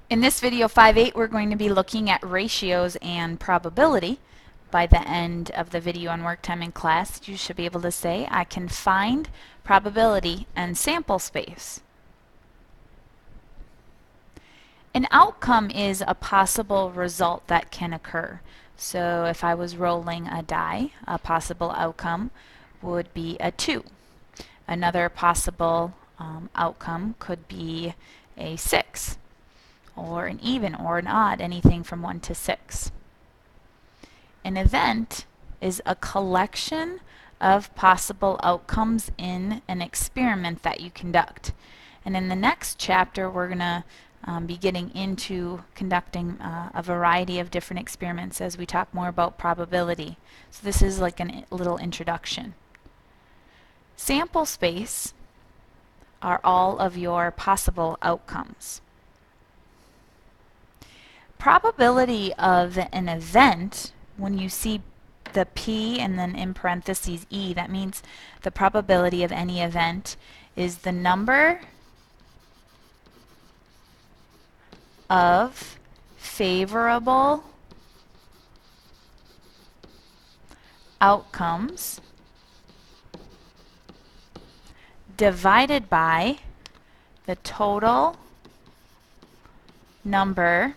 In this video 5.8, we're going to be looking at ratios and probability. By the end of the video on work time in class, you should be able to say, I can find probability and sample space. An outcome is a possible result that can occur. So if I was rolling a die, a possible outcome would be a 2. Another possible outcome could be a 6. Or an even or an odd, anything from 1 to 6. An event is a collection of possible outcomes in an experiment that you conduct. And in the next chapter, we're going to be getting into conducting a variety of different experiments as we talk more about probability. So this is like a little introduction. Sample space are all of your possible outcomes. Probability of an event, when you see the P and then in parentheses E, that means the probability of any event is the number of favorable outcomes divided by the total number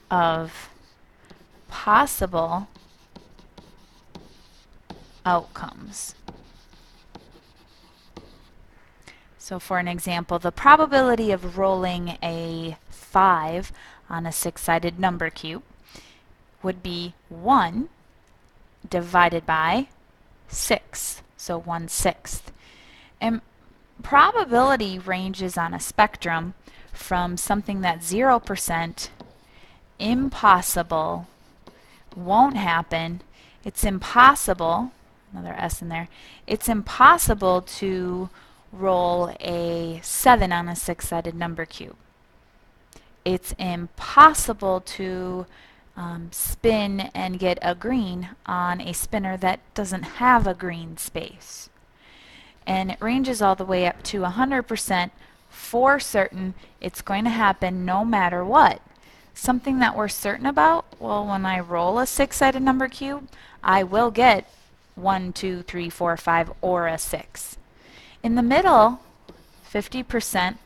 of possible outcomes. So for an example, the probability of rolling a 5 on a 6-sided number cube would be 1 divided by 6, so 1/6. And probability ranges on a spectrum from something that's 0%, impossible, won't happen, it's impossible, another S in there, it's impossible to roll a 7 on a 6-sided number cube. It's impossible to spin and get a green on a spinner that doesn't have a green space. And it ranges all the way up to 100% for certain it's going to happen no matter what. Something that we're certain about, well, when I roll a 6-sided number cube, I will get 1, 2, 3, 4, 5, or a 6. In the middle, 50%,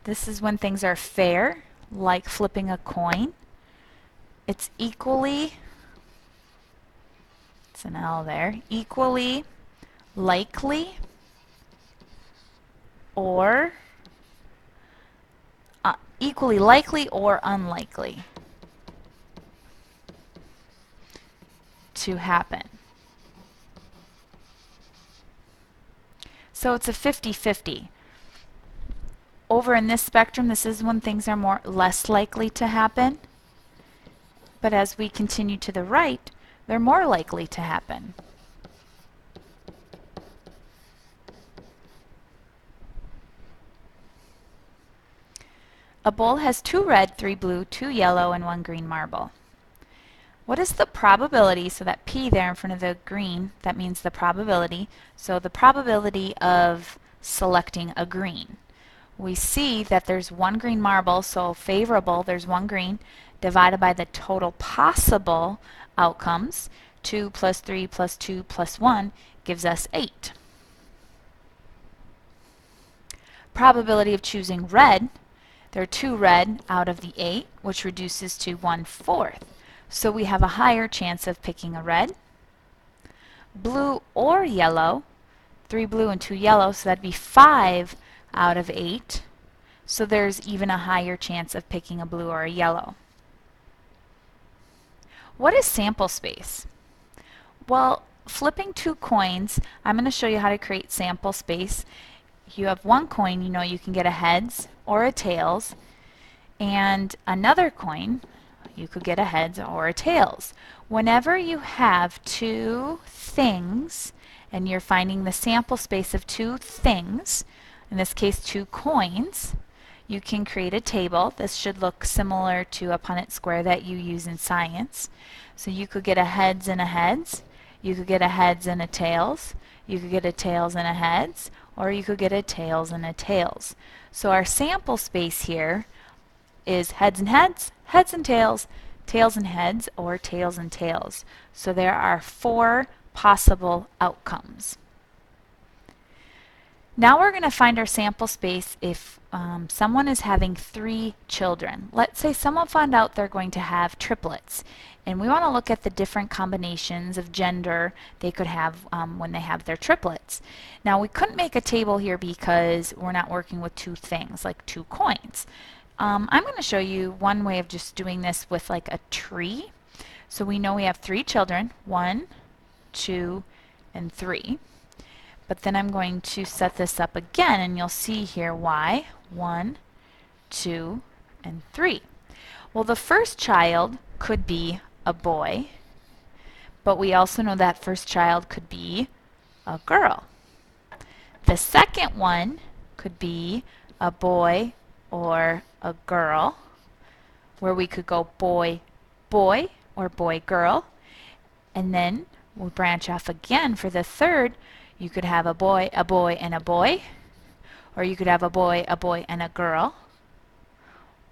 this is when things are fair, like flipping a coin. It's equally, it's an L there, equally likely or equally likely or unlikely to happen. So it's a 50-50. Over in this spectrum, this is when things are less likely to happen. But as we continue to the right, they're more likely to happen. A bowl has 2 red, 3 blue, 2 yellow, and 1 green marble. What is the probability, so that P there in front of the green, that means the probability, so the probability of selecting a green. We see that there's 1 green marble, so favorable, there's 1 green, divided by the total possible outcomes. 2 plus 3 plus 2 plus 1 gives us 8. Probability of choosing red, there are 2 red out of the 8, which reduces to 1/4. So we have a higher chance of picking a red. Blue or yellow, 3 blue and 2 yellow, so that'd be 5 out of 8. So there's even a higher chance of picking a blue or a yellow. What is sample space? Well, flipping 2 coins, I'm going to show you how to create sample space. You have 1 coin, you know you can get a heads or a tails, and another coin, you could get a heads or a tails. Whenever you have 2 things and you're finding the sample space of 2 things, in this case 2 coins, you can create a table. This should look similar to a Punnett square that you use in science. So you could get a heads and a heads, you could get a heads and a tails, you could get a tails and a heads, or you could get a tails and a tails. So our sample space here is heads and heads, heads and tails and heads, or tails and tails. So there are 4 possible outcomes. Now we're going to find our sample space if someone is having 3 children. Let's say someone found out they're going to have triplets, and we want to look at the different combinations of gender they could have when they have their triplets. Now we couldn't make a table here because we're not working with 2 things, like 2 coins. I'm going to show you one way of just doing this with like a tree. So we know we have 3 children, 1, 2, and 3. But then I'm going to set this up again, and you'll see here why. 1, 2, and 3. Well, the first child could be a boy, but we also know that first child could be a girl. The second one could be a boy or a girl, where we could go boy, boy, or boy, girl. And then we'll branch off again for the third. You could have a boy, and a boy, or you could have a boy, and a girl,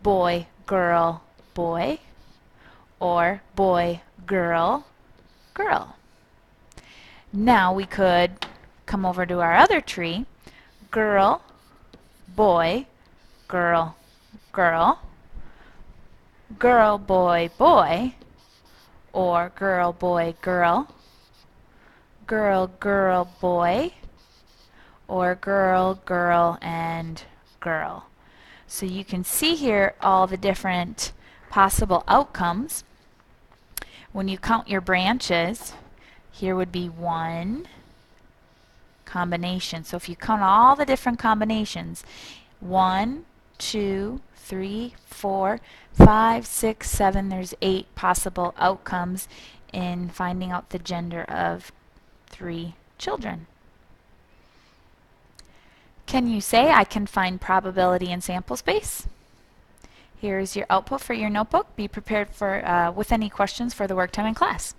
boy, girl, boy, or boy, girl, girl. Now we could come over to our other tree, girl, boy, girl, girl, girl, boy, boy, or girl, boy, girl, girl, girl, boy, or girl, girl, and girl. So you can see here all the different possible outcomes. When you count your branches, here would be 1 combination. So if you count all the different combinations, 1, 2, 3, 4, 5, 6, 7, there's 8 possible outcomes in finding out the gender of 3 children. Can you say I can find probability in sample space? Here's your output for your notebook. Be prepared for with any questions for the work time in class.